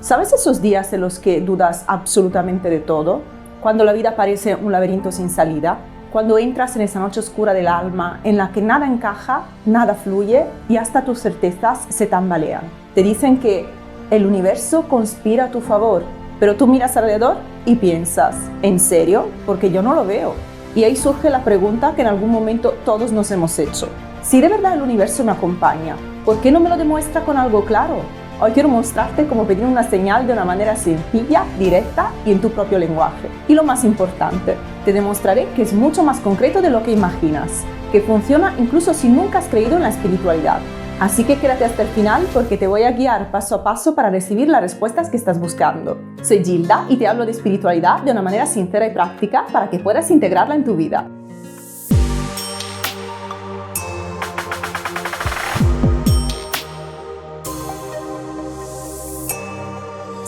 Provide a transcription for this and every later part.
¿Sabes esos días en los que dudas absolutamente de todo? Cuando la vida parece un laberinto sin salida, cuando entras en esa noche oscura del alma en la que nada encaja, nada fluye y hasta tus certezas se tambalean. Te dicen que el universo conspira a tu favor, pero tú miras alrededor y piensas, ¿en serio? Porque yo no lo veo. Y ahí surge la pregunta que en algún momento todos nos hemos hecho. Si de verdad el universo me acompaña, ¿por qué no me lo demuestra con algo claro? Hoy quiero mostrarte cómo pedir una señal de una manera sencilla, directa y en tu propio lenguaje. Y lo más importante, te demostraré que es mucho más concreto de lo que imaginas, que funciona incluso si nunca has creído en la espiritualidad. Así que quédate hasta el final porque te voy a guiar paso a paso para recibir las respuestas que estás buscando. Soy Gilda y te hablo de espiritualidad de una manera sincera y práctica para que puedas integrarla en tu vida.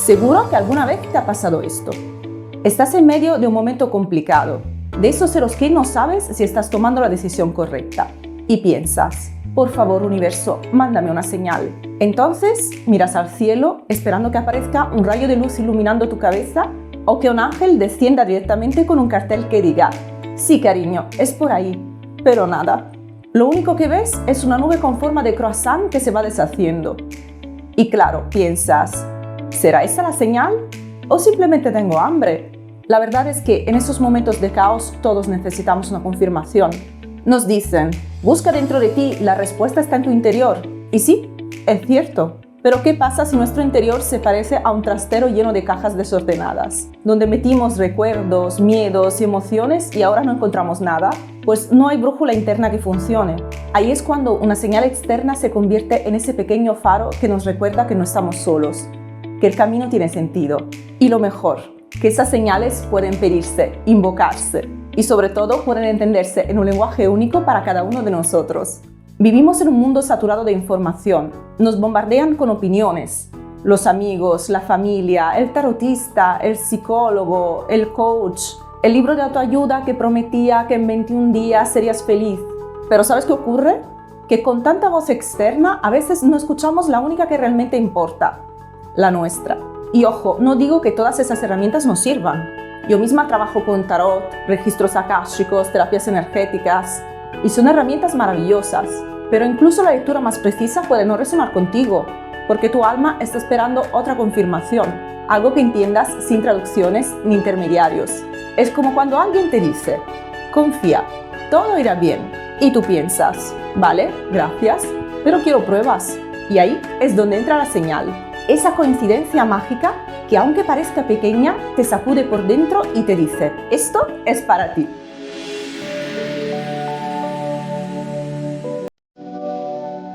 Seguro que alguna vez te ha pasado esto. Estás en medio de un momento complicado, de esos en los que no sabes si estás tomando la decisión correcta. Y piensas, por favor universo, mándame una señal. Entonces miras al cielo esperando que aparezca un rayo de luz iluminando tu cabeza o que un ángel descienda directamente con un cartel que diga, sí cariño, es por ahí, pero nada. Lo único que ves es una nube con forma de croissant que se va deshaciendo. Y claro, piensas, ¿será esa la señal? ¿O simplemente tengo hambre? La verdad es que en esos momentos de caos todos necesitamos una confirmación. Nos dicen, busca dentro de ti, la respuesta está en tu interior. Y sí, es cierto. Pero ¿qué pasa si nuestro interior se parece a un trastero lleno de cajas desordenadas? Donde metimos recuerdos, miedos y emociones y ahora no encontramos nada. Pues no hay brújula interna que funcione. Ahí es cuando una señal externa se convierte en ese pequeño faro que nos recuerda que no estamos solos, que el camino tiene sentido. Y lo mejor, que esas señales pueden pedirse, invocarse y sobre todo pueden entenderse en un lenguaje único para cada uno de nosotros. Vivimos en un mundo saturado de información, nos bombardean con opiniones. Los amigos, la familia, el tarotista, el psicólogo, el coach, el libro de autoayuda que prometía que en 21 días serías feliz. Pero ¿sabes qué ocurre? Que con tanta voz externa a veces no escuchamos la única que realmente importa, la nuestra. Y ojo, no digo que todas esas herramientas nos sirvan. Yo misma trabajo con tarot, registros akáshicos, terapias energéticas y son herramientas maravillosas. Pero incluso la lectura más precisa puede no resonar contigo, porque tu alma está esperando otra confirmación, algo que entiendas sin traducciones ni intermediarios. Es como cuando alguien te dice, confía, todo irá bien. Y tú piensas, vale, gracias, pero quiero pruebas. Y ahí es donde entra la señal. Esa coincidencia mágica que aunque parezca pequeña, te sacude por dentro y te dice, esto es para ti.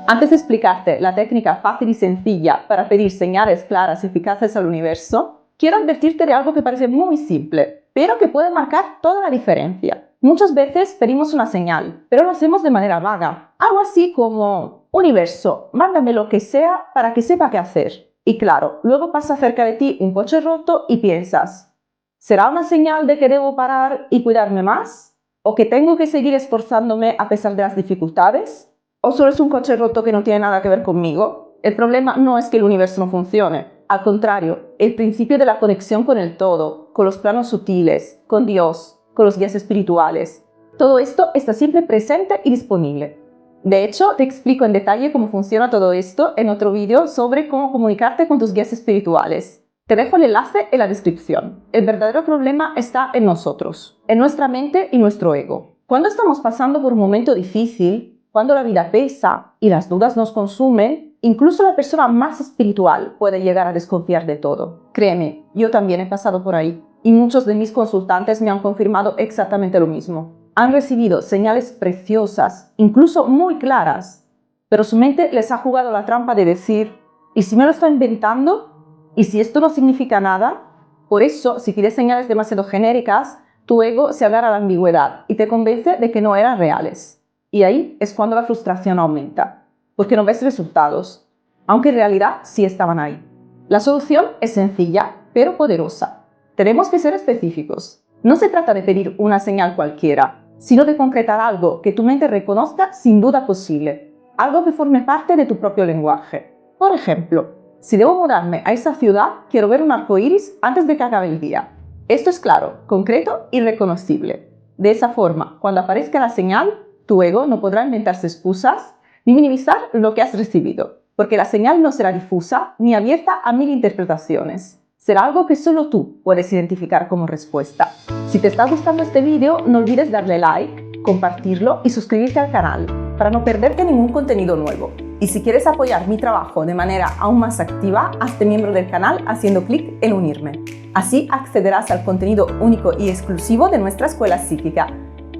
Antes de explicarte la técnica fácil y sencilla para pedir señales claras y eficaces al universo, quiero advertirte de algo que parece muy simple, pero que puede marcar toda la diferencia. Muchas veces pedimos una señal, pero lo hacemos de manera vaga. Algo así como, universo, mándame lo que sea para que sepa qué hacer. Y claro, luego pasa cerca de ti un coche roto y piensas, ¿será una señal de que debo parar y cuidarme más? ¿O que tengo que seguir esforzándome a pesar de las dificultades? ¿O solo es un coche roto que no tiene nada que ver conmigo? El problema no es que el universo no funcione. Al contrario, el principio de la conexión con el todo, con los planos sutiles, con Dios, con los guías espirituales. Todo esto está siempre presente y disponible. De hecho, te explico en detalle cómo funciona todo esto en otro vídeo sobre cómo comunicarte con tus guías espirituales. Te dejo el enlace en la descripción. El verdadero problema está en nosotros, en nuestra mente y nuestro ego. Cuando estamos pasando por un momento difícil, cuando la vida pesa y las dudas nos consumen, incluso la persona más espiritual puede llegar a desconfiar de todo. Créeme, yo también he pasado por ahí y muchos de mis consultantes me han confirmado exactamente lo mismo. Han recibido señales preciosas, incluso muy claras, pero su mente les ha jugado la trampa de decir, ¿y si me lo estoy inventando? ¿Y si esto no significa nada? Por eso, si pides señales demasiado genéricas, tu ego se agarra a la ambigüedad y te convence de que no eran reales. Y ahí es cuando la frustración aumenta, porque no ves resultados, aunque en realidad sí estaban ahí. La solución es sencilla, pero poderosa. Tenemos que ser específicos. No se trata de pedir una señal cualquiera, sino de concretar algo que tu mente reconozca sin duda posible, algo que forme parte de tu propio lenguaje. Por ejemplo, Si debo mudarme a esa ciudad, quiero ver un arco iris antes de que acabe el día. Esto es claro, concreto y reconocible. De esa forma, cuando aparezca la señal, tu ego no podrá inventarse excusas ni minimizar lo que has recibido, porque la señal no será difusa ni abierta a mil interpretaciones. Será algo que solo tú puedes identificar como respuesta. Si te está gustando este vídeo, no olvides darle like, compartirlo y suscribirte al canal para no perderte ningún contenido nuevo. Y si quieres apoyar mi trabajo de manera aún más activa, hazte miembro del canal haciendo clic en unirme. Así accederás al contenido único y exclusivo de nuestra escuela psíquica,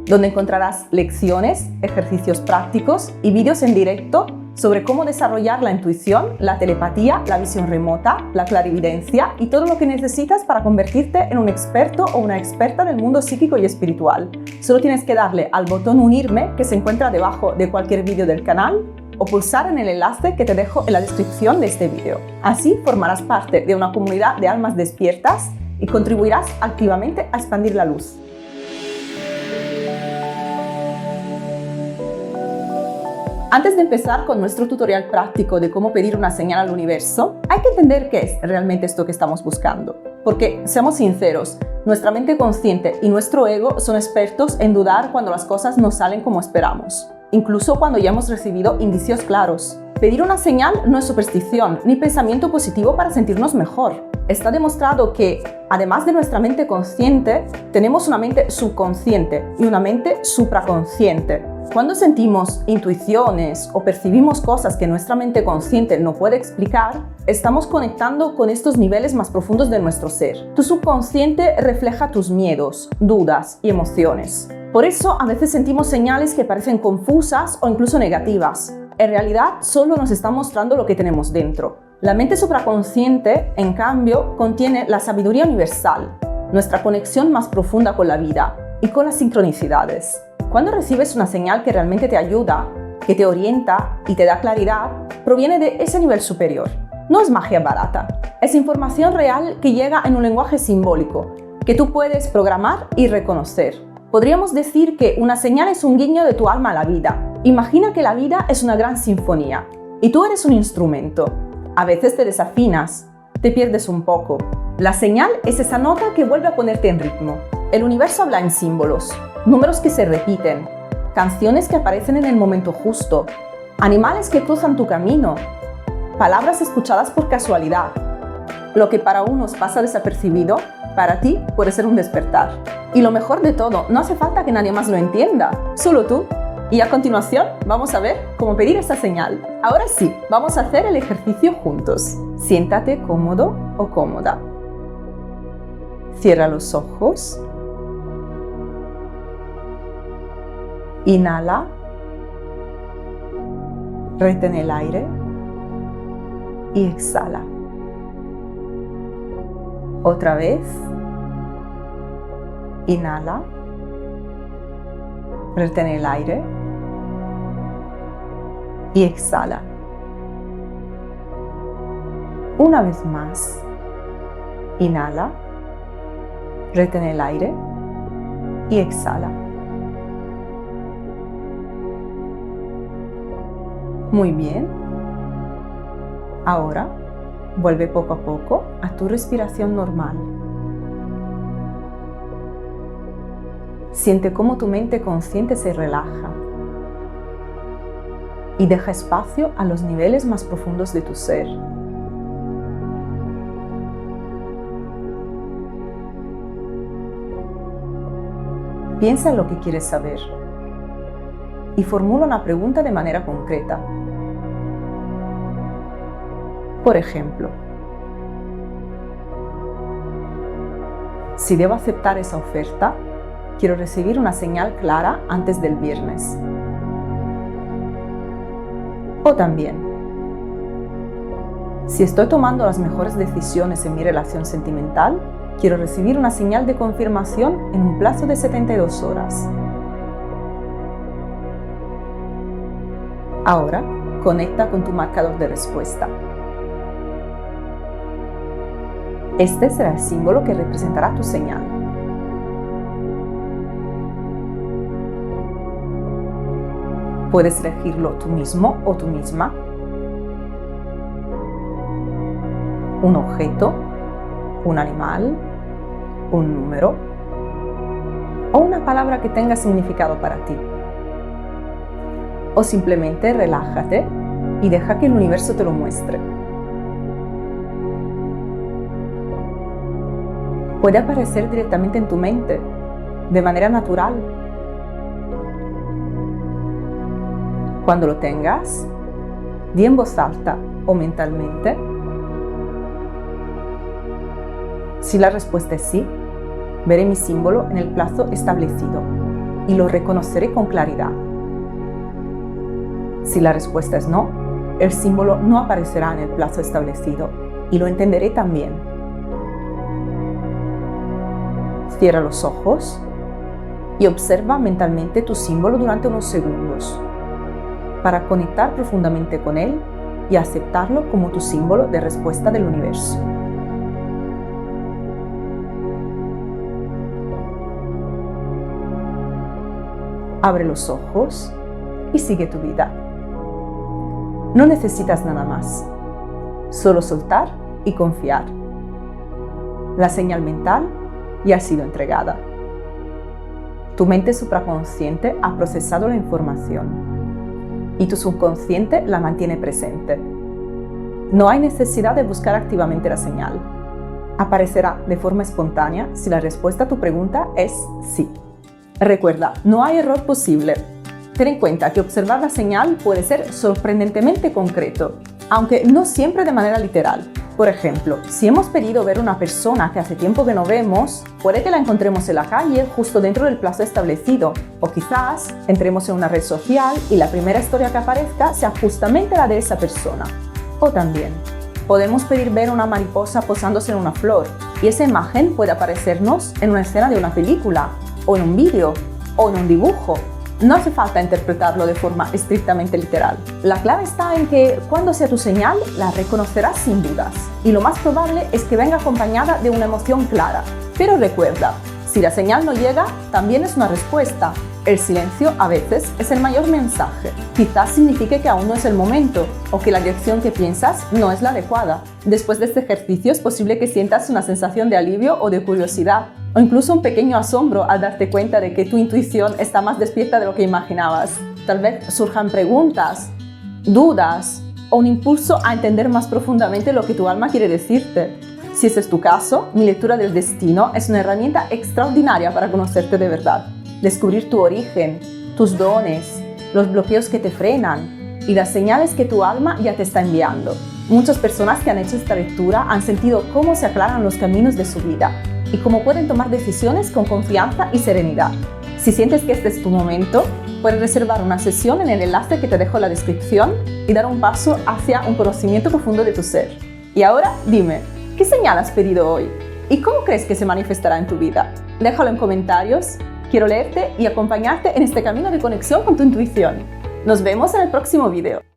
donde encontrarás lecciones, ejercicios prácticos y vídeos en directo sobre cómo desarrollar la intuición, la telepatía, la visión remota, la clarividencia y todo lo que necesitas para convertirte en un experto o una experta del mundo psíquico y espiritual. Solo tienes que darle al botón unirme que se encuentra debajo de cualquier vídeo del canal o pulsar en el enlace que te dejo en la descripción de este vídeo. Así formarás parte de una comunidad de almas despiertas y contribuirás activamente a expandir la luz. Antes de empezar con nuestro tutorial práctico de cómo pedir una señal al universo, hay que entender qué es realmente esto que estamos buscando. Porque, seamos sinceros, nuestra mente consciente y nuestro ego son expertos en dudar cuando las cosas no salen como esperamos, incluso cuando ya hemos recibido indicios claros. Pedir una señal no es superstición ni pensamiento positivo para sentirnos mejor. Está demostrado que, además de nuestra mente consciente, tenemos una mente subconsciente y una mente supraconsciente. Cuando sentimos intuiciones o percibimos cosas que nuestra mente consciente no puede explicar, estamos conectando con estos niveles más profundos de nuestro ser. Tu subconsciente refleja tus miedos, dudas y emociones. Por eso, a veces sentimos señales que parecen confusas o incluso negativas. En realidad, solo nos está mostrando lo que tenemos dentro. La mente supraconsciente, en cambio, contiene la sabiduría universal, nuestra conexión más profunda con la vida y con las sincronicidades. Cuando recibes una señal que realmente te ayuda, que te orienta y te da claridad, proviene de ese nivel superior. No es magia barata, es información real que llega en un lenguaje simbólico, que tú puedes programar y reconocer. Podríamos decir que una señal es un guiño de tu alma a la vida. Imagina que la vida es una gran sinfonía y tú eres un instrumento. A veces te desafinas, te pierdes un poco. La señal es esa nota que vuelve a ponerte en ritmo. El universo habla en símbolos, números que se repiten, canciones que aparecen en el momento justo, animales que cruzan tu camino, palabras escuchadas por casualidad. Lo que para unos pasa desapercibido, para ti puede ser un despertar. Y lo mejor de todo, no hace falta que nadie más lo entienda, solo tú. Y a continuación vamos a ver cómo pedir esa señal. Ahora sí, vamos a hacer el ejercicio juntos. Siéntate cómodo o cómoda. Cierra los ojos. Inhala, retén el aire y exhala. Otra vez, inhala, retén el aire y exhala. Una vez más, inhala, retén el aire y exhala. Muy bien. Ahora, vuelve poco a poco a tu respiración normal. Siente cómo tu mente consciente se relaja y deja espacio a los niveles más profundos de tu ser. Piensa en lo que quieres saber y formula una pregunta de manera concreta. Por ejemplo, si debo aceptar esa oferta, quiero recibir una señal clara antes del viernes. O también, si estoy tomando las mejores decisiones en mi relación sentimental, quiero recibir una señal de confirmación en un plazo de 72 horas. Ahora, conecta con tu marcador de respuesta. Este será el símbolo que representará tu señal. Puedes elegirlo tú mismo o tú misma. un objeto, un animal, un número o una palabra que tenga significado para ti. O simplemente relájate y deja que el universo te lo muestre. Puede aparecer directamente en tu mente, de manera natural. Cuando lo tengas, di en voz alta o mentalmente. Si la respuesta es sí, veré mi símbolo en el plazo establecido y lo reconoceré con claridad. Si la respuesta es no, el símbolo no aparecerá en el plazo establecido y lo entenderé también. Cierra los ojos y observa mentalmente tu símbolo durante unos segundos para conectar profundamente con él y aceptarlo como tu símbolo de respuesta del universo. Abre los ojos y sigue tu vida. No necesitas nada más, solo soltar y confiar. La señal mental ya ha sido entregada. Tu mente supraconsciente ha procesado la información y tu subconsciente la mantiene presente. No hay necesidad de buscar activamente la señal. Aparecerá de forma espontánea si la respuesta a tu pregunta es sí. Recuerda, no hay error posible. Ten en cuenta que observar la señal puede ser sorprendentemente concreto, aunque no siempre de manera literal. Por ejemplo, si hemos pedido ver a una persona que hace tiempo que no vemos, puede que la encontremos en la calle justo dentro del plazo establecido, o quizás entremos en una red social y la primera historia que aparezca sea justamente la de esa persona. O también, podemos pedir ver a una mariposa posándose en una flor, y esa imagen puede aparecernos en una escena de una película, o en un vídeo, o en un dibujo. No hace falta interpretarlo de forma estrictamente literal. La clave está en que cuando sea tu señal, la reconocerás sin dudas. Y lo más probable es que venga acompañada de una emoción clara. Pero recuerda, si la señal no llega, también es una respuesta. El silencio a veces es el mayor mensaje. Quizás signifique que aún no es el momento o que la dirección que piensas no es la adecuada. Después de este ejercicio es posible que sientas una sensación de alivio o de curiosidad, o incluso un pequeño asombro al darte cuenta de que tu intuición está más despierta de lo que imaginabas. Tal vez surjan preguntas, dudas o un impulso a entender más profundamente lo que tu alma quiere decirte. Si ese es tu caso, mi lectura del destino es una herramienta extraordinaria para conocerte de verdad, descubrir tu origen, tus dones, los bloqueos que te frenan y las señales que tu alma ya te está enviando. Muchas personas que han hecho esta lectura han sentido cómo se aclaran los caminos de su vida y cómo pueden tomar decisiones con confianza y serenidad. Si sientes que este es tu momento, puedes reservar una sesión en el enlace que te dejo en la descripción y dar un paso hacia un conocimiento profundo de tu ser. Y ahora, dime, ¿qué señal has pedido hoy? ¿Y cómo crees que se manifestará en tu vida? Déjalo en comentarios. Quiero leerte y acompañarte en este camino de conexión con tu intuición. Nos vemos en el próximo video.